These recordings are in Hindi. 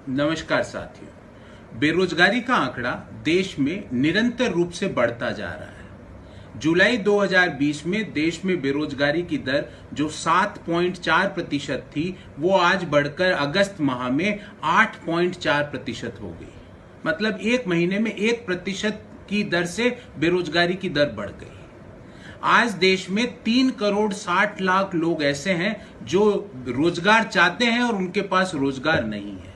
नमस्कार साथियों। बेरोजगारी का आंकड़ा देश में निरंतर रूप से बढ़ता जा रहा है। जुलाई 2020 में देश में बेरोजगारी की दर जो 7.4% थी, वो आज बढ़कर अगस्त माह में 8.4% हो गई। मतलब एक महीने में 1% की दर से बेरोजगारी की दर बढ़ गई। आज देश में 3,60,00,000 लोग ऐसे हैं जो रोजगार चाहते हैं और उनके पास रोजगार नहीं है।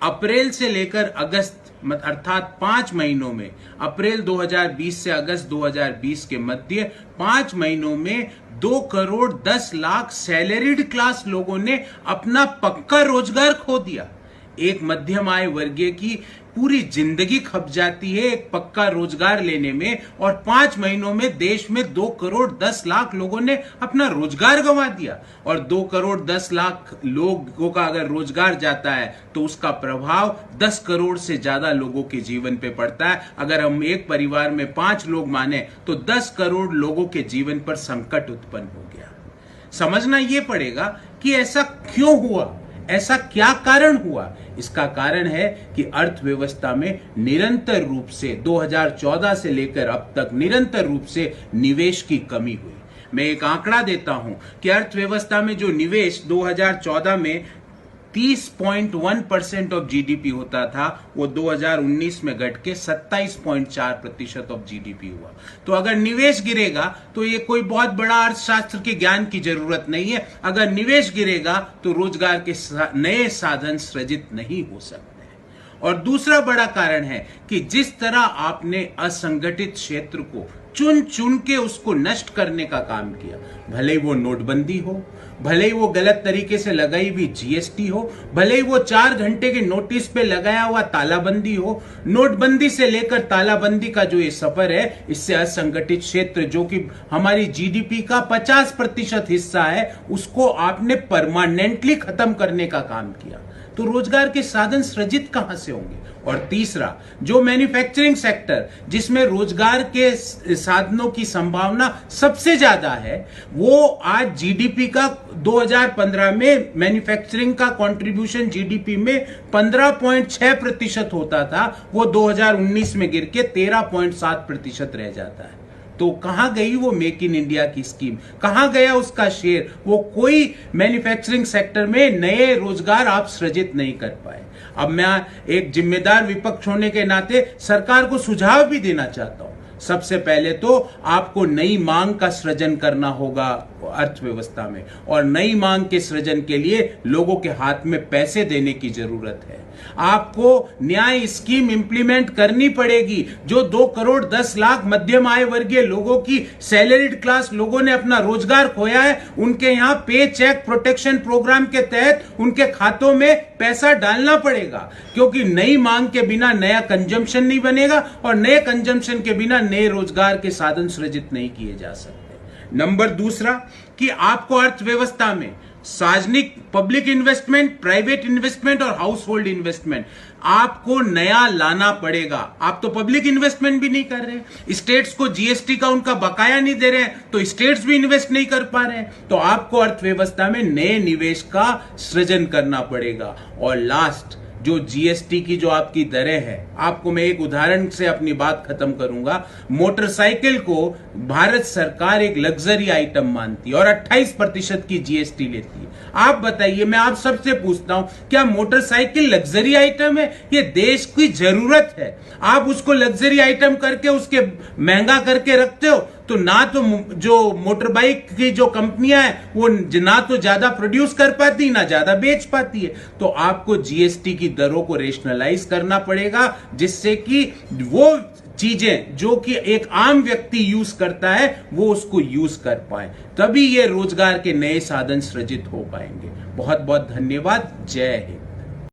अप्रैल से लेकर अगस्त अर्थात 5 महीनों में, अप्रैल 2020 से अगस्त 2020 के मध्य 5 महीनों में 2,10,00,000 सैलरीड क्लास लोगों ने अपना पक्का रोजगार खो दिया। एक मध्यम आय वर्गीय की पूरी जिंदगी खप जाती है एक पक्का रोजगार लेने में, और 5 महीनों में देश में 2,10,00,000 लोगों ने अपना रोजगार गंवा दिया। और 2,10,00,000 लोगों का अगर रोजगार जाता है तो उसका प्रभाव 10 करोड़ से ज्यादा लोगों के जीवन पे पड़ता है। अगर हम एक परिवार में 5 लोग माने तो 10 करोड़ लोगों के जीवन पर संकट उत्पन्न हो गया। समझना यह पड़ेगा कि ऐसा क्यों हुआ, ऐसा क्या कारण हुआ। इसका कारण है कि अर्थव्यवस्था में निरंतर रूप से 2014 से लेकर अब तक निरंतर रूप से निवेश की कमी हुई। मैं एक आंकड़ा देता हूं कि अर्थव्यवस्था में जो निवेश 2014 में 30.1% ऑफ जीडीपी होता था, वो 2019 में घट के 27.4% ऑफ जीडीपी हुआ। तो अगर निवेश गिरेगा तो ये कोई बहुत बड़ा अर्थशास्त्र के ज्ञान की जरूरत नहीं है। अगर निवेश गिरेगा तो रोजगार के नए साधन सृजित नहीं हो सकते। और दूसरा बड़ा कारण है कि जिस तरह आपने असंगठित क्षेत्र को चुन चुन के उसको नष्ट करने का काम किया, भले ही वो नोटबंदी हो, भले ही वो गलत तरीके से लगाई हुई जीएसटी हो, भले ही वो 4 घंटे के नोटिस पे लगाया हुआ तालाबंदी हो, नोटबंदी से लेकर तालाबंदी का जो ये सफर है, इससे असंगठित क्षेत्र जो कि हमारी जीडीपी का 50% हिस्सा है, उसको आपने परमानेंटली खत्म करने का काम किया। तो रोजगार के साधन सृजित कहां से होंगे। और तीसरा, जो मैन्युफैक्चरिंग सेक्टर जिसमें रोजगार के साधनों की संभावना सबसे ज्यादा है, वो आज जीडीपी का 2015 में मैन्युफैक्चरिंग का कंट्रीब्यूशन जीडीपी में 15.6% होता था, वो 2019 में गिर के 13.7% रह जाता है। तो कहां गई वो मेक इन इंडिया की स्कीम, कहां गया उसका शेयर। वो कोई मैन्युफैक्चरिंग सेक्टर में नए रोजगार आप सृजित नहीं कर पाए। अब मैं एक जिम्मेदार विपक्ष होने के नाते सरकार को सुझाव भी देना चाहता हूं। सबसे पहले तो आपको नई मांग का सृजन करना होगा अर्थव्यवस्था में, और नई मांग के सृजन के लिए लोगों के हाथ में पैसे देने की जरूरत है। आपको न्याय स्कीम इंप्लीमेंट करनी पड़ेगी। जो 2,10,00,000 मध्यम आय वर्गीय लोगों की सैलरीड क्लास लोगों ने अपना रोजगार खोया है, उनके यहां पे चेक प्रोटेक्शन प्रोग्राम के तहत उनके खातों में पैसा डालना पड़ेगा, क्योंकि नई मांग के बिना नया कंजम्पशन नहीं बनेगा, और नए कंजम्पशन के बिना नए रोजगार के साधन सृजित नहीं किए जा सकते। नंबर दूसरा, कि आपको अर्थव्यवस्था में सार्वजनिक पब्लिक इन्वेस्टमेंट, प्राइवेट इन्वेस्टमेंट और हाउस होल्ड इन्वेस्टमेंट आपको नया लाना पड़ेगा। आप तो पब्लिक इन्वेस्टमेंट भी नहीं कर रहे, स्टेट्स को जीएसटी का उनका बकाया नहीं दे रहे हैं, तो स्टेट्स भी इन्वेस्ट नहीं कर पा रहे हैं। तो आपको अर्थव्यवस्था में नए निवेश का सृजन करना पड़ेगा। और लास्ट, जो जीएसटी की जो आपकी दरें हैं, आपको मैं एक उदाहरण से अपनी बात खत्म करूंगा। मोटरसाइकिल को भारत सरकार एक लग्जरी आइटम मानती है और 28% की जीएसटी लेती है। आप बताइए, मैं आप सबसे पूछता हूं, क्या मोटरसाइकिल लग्जरी आइटम है? ये देश की जरूरत है। आप उसको लग्जरी आइटम करके उसके महंगा करके रखते हो, तो ना तो जो मोटर बाइक की जो कंपनियां हैं वो ना तो ज्यादा प्रोड्यूस कर पाती, ना ज्यादा बेच पाती है। तो आपको जीएसटी की दरों को रेशनलाइज करना पड़ेगा, जिससे कि वो चीजें जो कि एक आम व्यक्ति यूज करता है वो उसको यूज कर पाए, तभी ये रोजगार के नए साधन सृजित हो पाएंगे। बहुत बहुत धन्यवाद। जय हिंद।